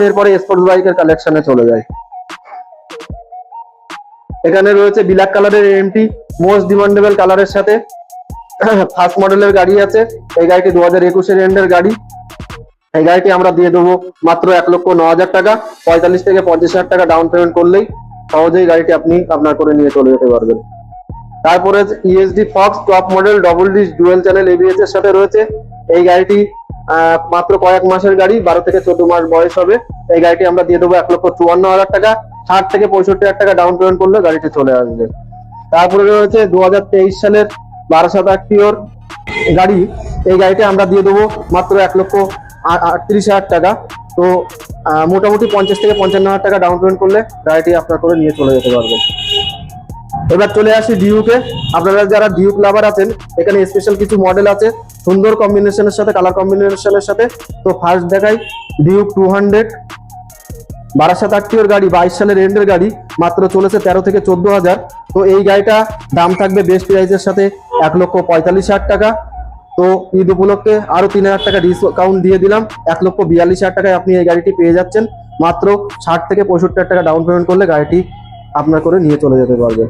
এরপরে স্পোর্টস বাইকের কালেকশনে চলে যায়। এখানে রয়েছে ব্ল্যাক কালারের এমটি, মোস্ট ডিমান্ডেবল কালারের সাথে ফার্স্ট মডেলের গাড়ি আছে। এই গাড়িটি 2021-এর এন্ডের গাড়ি। এই গাড়িটি আমরা দিয়ে দেবো মাত্র 1,09,000 টাকা। 45 থেকে 50,000 টাকা ডাউন পেমেন্ট করলেই সহজেই গাড়িটি আপনি আপনার করে নিয়ে চলে যেতে পারবেন। তারপরে ESD Fox top model double disc dual channel ABS এর সাথে রয়েছে। এই গাড়িটি মাত্র কয়েক মাসের গাড়ি, 12 থেকে 14 মাস বয়স হবে। এই গাড়িটি আমরা দিয়ে দেবো 1,54,000 টাকা। 60 থেকে 65,000 টাকা ডাউন পেমেন্ট করলে গাড়িটি চলে আসবে। তারপরে রয়েছে 2023 সালের 12/7 গাড়ি। এই গাড়িটা আমরা দিয়ে দেবো মাত্র 1,38,000 টাকা। তো মোটামুটি 50 থেকে 55,000 টাকা ডাউন পেমেন্ট করলে গাড়িটি আপনার করে নিয়ে চলে যেতে পারবেন। এবার চলে আসি ডিউকে। আপনারা যারা ডিউক লাভার আছেন, এখানে স্পেশাল কিছু মডেল আছে সুন্দর কম্বিনেশনের সাথে, কালার কম্বিনেশনের সাথে। তো ফার্স্ট দেখাই ডিউক 200, 12/7 গাড়ি, 22 সালের এন্ডের গাড়ি, মাত্র চলেছে 13 থেকে 14,000। তো এই গাড়িটা দাম থাকবে বেস্ট প্রাইসের সাথে 1,45,000 টাকা। তো ঈদ উপলক্ষে আরো 3,000 টাকা ডিসকাউন্ট দিয়ে দিলাম, 1,42,000 টাকায় আপনি এই গাড়িটি পেয়ে যাচ্ছেন। মাত্র 60 থেকে 65,000 টাকা ডাউন পেমেন্ট করলে গাড়িটি আপনার করে নিয়ে চলে যেতে পারবে।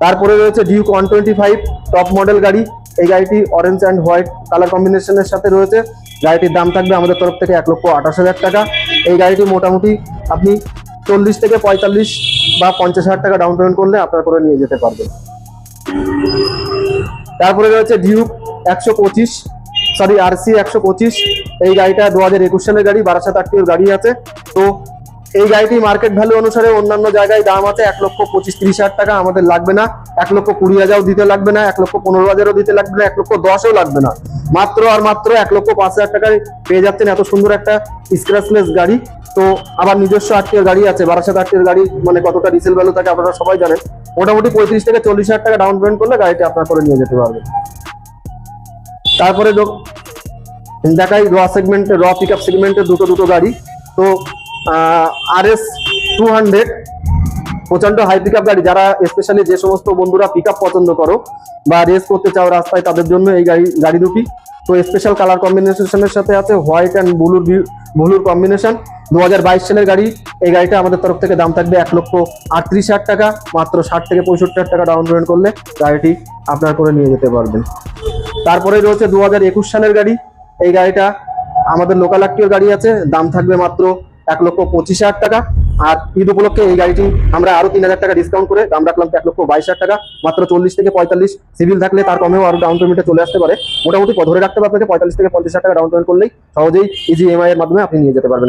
তারপরে রয়েছে ডিউক 125 টপ মডেল গাড়ি। এই গাড়িটি অরেঞ্জ অ্যান্ড হোয়াইট কালার কম্বিনেশনের সাথে রয়েছে। গাড়িটির দাম থাকবে আমাদের তরফ থেকে 1,28,000 টাকা। এই গাড়িটি মোটামুটি আপনি 40 থেকে 45 বা 50,000 টাকা ডাউন পেমেন্ট করলে আপনার করে নিয়ে যেতে পারবেন। তারপরে রয়েছে ডিউক 125, সরি আরসি 125। এই গাড়িটা 2021 সালের গাড়ি, 12/7 গাড়ি আছে। তো এই গাড়িটি মার্কেট ভ্যালু অনুসারে অন্যান্য জায়গায় দাম আছে 1,25,30,000 টাকা। আমাদের লাগবে না, 1,20,000 দিতে লাগবে না, 1,15,000 দিতে লাগবে না, 1,10,000 লাগবে না। মাত্র আর মাত্র 1,05,000 টাকায় পেয়ে যাচ্ছেন এত সুন্দর একটা স্ক্র্যাচলেস গাড়ি। তো আবার নিজস্ব আটকের গাড়ি আছে। 12/7 গাড়ি মানে কতটা রিসেল ভ্যালু থাকে আপনারা সবাই জানেন। মোটামুটি 35 থেকে 40,000 টাকা ডাউন পেমেন্ট করলে গাড়িটি আপনার করে নিয়ে যেতে পারবেন। তারপরে দেখাই র সেগমেন্টে, র পিক আপ সেগমেন্টের দুটো গাড়ি। তো RS 200 প্রচন্ড হাই পিক আপ গাড়ি। যারা স্পেশালি যে সমস্ত বন্ধুরা পিক আপ পছন্দ করো বা রেস করতে চাও রাস্তায়, তাদের জন্য এই গাড়ি দুটি। তো স্পেশাল কালার কম্বিনেশনের সাথে আছে হোয়াইট অ্যান্ড ব্লুর কম্বিনেশন। 2022 সালের গাড়ি। এই গাড়িটা আমাদের তরফ থেকে দাম থাকবে 1,38,000 টাকা। মাত্র 60 থেকে 65,000 টাকা ডাউন পেমেন্ট করলে গাড়িটি আপনার করে নিয়ে যেতে পারবেন। তারপরে রয়েছে 2021 সালের গাড়ি। এই গাড়িটা আমাদের লোকাল আটটির গাড়ি আছে, দাম থাকবে মাত্র 1,25,000 টাকা। আর ঈদ উপলক্ষে এই গাড়িটি আমরা আরো 3,000 টাকা ডিসকাউন্ট করে দাম রাখলাম 1,22,000 টাকা। মাত্র 40 থেকে 45 সিভিল থাকলে তার কমেও আরো ডাউন পেমেন্টে চলে আসতে পারে। মোটামুটি ধরে রাখতে পারবে 45 থেকে 50,000 টাকা ডাউন পেমেন্ট করলেই সহজেই ইজি EMI এর মাধ্যমে আপনি নিয়ে যেতে পারবেন।